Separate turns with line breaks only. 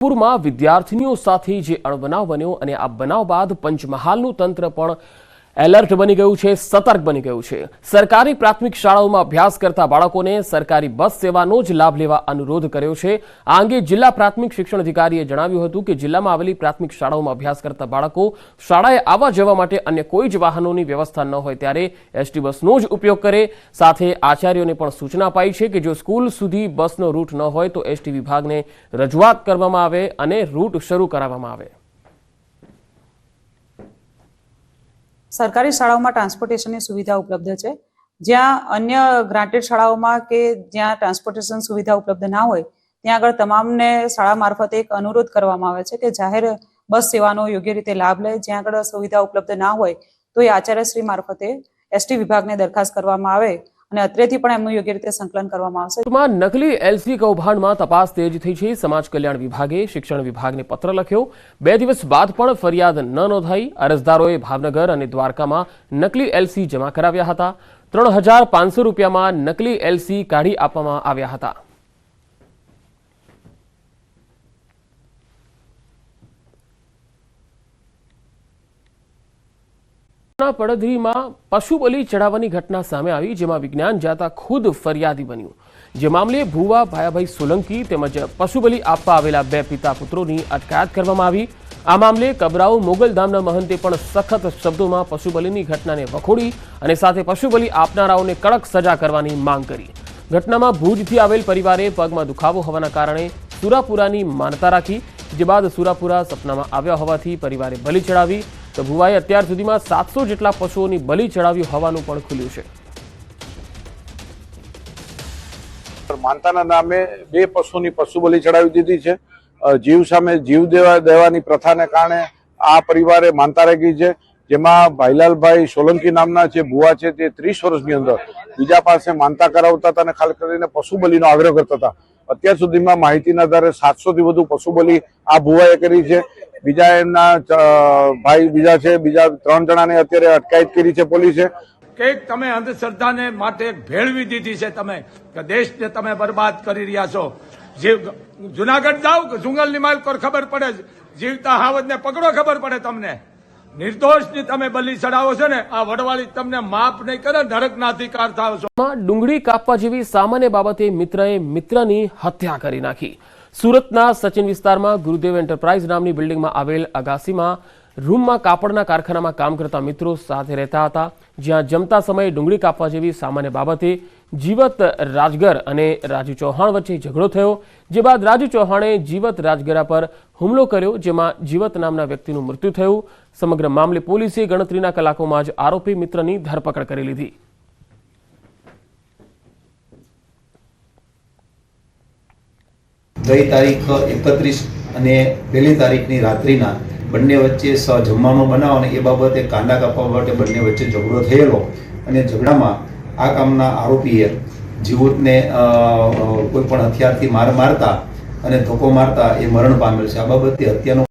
પૂરમાં વિદ્યાર્થીનીઓ સાથે જે અણબનાવ બન્યો અને આ બનાવ બાદ પંચમહાલનું તંત્ર પણ એલર્ટ બની ગયું છે, સતર્ક બની ગયું છે। સરકારી પ્રાથમિક શાળાઓમાં અભ્યાસ કરતા બાળકોને સરકારી બસ સેવાનો જ લાભ લેવા અનુરોધ કર્યો છે। આ અંગે જિલ્લા પ્રાથમિક શિક્ષણ અધિકારીએ જણાવ્યું હતું કે જિલ્લામાં આવેલી પ્રાથમિક શાળાઓમાં અભ્યાસ કરતા બાળકો શાળાએ આવવા જવા માટે અન્ય કોઈ જ વાહનોની વ્યવસ્થા ન હોય ત્યારે એસટી બસનો જ ઉપયોગ કરે। સાથે આચાર્યોને પણ સૂચના અપાઈ છે કે જો સ્કૂલ સુધી બસનો રૂટ ન હોય તો એસટી વિભાગને રજૂઆત કરવામાં આવે અને રૂટ શરૂ કરાવવામાં આવે।
सरकारी शालाओं में ट्रांसपोर्टेशन की सुविधा उपलब्ध है। ज्यां अन्य ग्रांटेड शालाओं में के ज्यां ट्रांसपोर्टेशन सुविधा उपलब्ध ना हो त्यां आगळ तमामने शाळा मार्फते एक अनुरोध करवामां आवे छे के जाहेर बस सेवानो योग्य रीते लाभ ले। ज्यां आगळ सुविधा उपलब्ध ना होय तो ए आचार्यश्री मार्फते एसटी विभागने दरखास्त करवामां आवे અને અત્રેથી પણ એમનું યોગ્ય રીતે સંકલન કરવામાં આવશે।
નકલી એલસી કૌભાંડમાં તપાસ તેજ થઈ છે। સમાજ કલ્યાણ વિભાગે શિક્ષણ વિભાગને પત્ર લખ્યો। 2 દિવસ બાદ પણ ફરિયાદ ન નોંધાઈ। અરજદારોએ ભાવનગર અને દ્વારકામાં નકલી એલસી જમા કરાવ્યા હતા। 3500 રૂપિયામાં નકલી એલસી કાઢી આપવામાં આવ્યા હતા। પડધરીમાં પશુ બલિ ચડાવવાની ઘટના સામે આવી, જેમાં વિજ્ઞાન જાતા ખુદ ફરિયાદી બન્યું। જે મામલે ભુવા ભાયાભાઈ સોલંકી તેમજ પશુ બલિ આપવા આવેલા 2 પિતા પુત્રોની અટકાયત કરવામાં આવી। આ મામલે કબરાઉ મોગલધામના મહંતે પણ સખત શબ્દોમાં પશુ બલિની ઘટનાને વખોડી અને સાથે પશુ બલિ આપનારાઓને કડક સજા કરવાની માંગ કરી। ઘટનામાં ભુજથી આવેલ પરિવારે પગમાં દુખાવો હોવાના કારણે સુરાપુરાની માનતા રાખી, જે બાદ સુરાપુરા સપનામાં આવ્યા હોવાથી પરિવારે બલિ ચડાવી। તો ભુવાએ અત્યાર સુધીમાં 700 જેટલા પશુઓની બલિ ચડાવી હોવાનું પણ ખુલ્યું છે।
માનતાના નામે 2 પશુની પશુ બલિ ચડાવી દીધી છે। જીવ સામે જીવ દેવાની પ્રથાને કારણે આ પરિવારે માનતા રાખી છે, જેમાં ભાઈલાલભાઈ સોલંકી નામના જે ભુવા છે તે 30 વર્ષની અંદર બીજા પાસે માનતા કરાવતા હતા અને ખાસ કરીને પશુ બલિનો આગ્રહ કરતા હતા। અત્યાર સુધીમાં માહિતીના આધારે 700 થી વધુ પશુ બલિ આ ભુવાએ કરી છે। બીજા એમના ભાઈ બીજા છે, બીજા 3 જણાને અત્યારે અટકાયત કરી છે પોલીસે।
કે તમે અંધશ્રદ્ધાને માટે ભેળવી દીધી છે, તમે કે દેશને તમે બરબાદ કરી રહ્યા છો। જે જુનાગઢ જાવ કે જંગલની માલકોર ખબર પડે, જીવતા હાવજને પકડો ખબર પડે તમને। નિર્દોષની તમે બલિ ચડાવો છો ને, આ વડવાળી તમને માફ નહીં કરે, નરકના અધિકાર થાવ છો।
ડુંગળી કાપવા જેવી સામાન્ય બાબતે મિત્રએ મિત્રની હત્યા કરી નાખી। સુરતના સચિન વિસ્તારમાં ગુરુદેવ એન્ટરપ્રાઇઝ નામની બિલ્ડિંગમાં આવેલ અગાસીમાં રૂમમાં કાપડના કારખાનામાં કામ કરતા મિત્રો સાથે રહેતા હતા, જ્યાં જમતા સમયે ડુંગળી કાપવા જેવી સામાન્ય બાબતે જીવત રાજગર અને રાજુ ચૌહાણ વચ્ચે ઝઘડો થયો। જે બાદ રાજુ ચૌહાણે જીવત રાજગરા પર હુમલો કર્યો, જેમાં જીવત નામના વ્યક્તિનું મૃત્યુ થયું। સમગ્ર મામલે પોલીસે ગણતરીના કલાકોમાં જ આરોપી મિત્રની ધરપકડ કરી લીધી।
ગઈ તારીખ 31 અને પહેલી તારીખની રાત્રિના બંને વચ્ચે જમવાનો બનાવ અને એ બાબતે કાંડા કાપવા માટે બંને વચ્ચે ઝઘડો થયેલો અને ઝઘડામાં આ કામના આરોપીએ જીવતને કોઈ પણ હથિયારથી મારતા અને ધોકો મારતા એ મરણ પામેલ છે। આ બાબતે હત્યાનો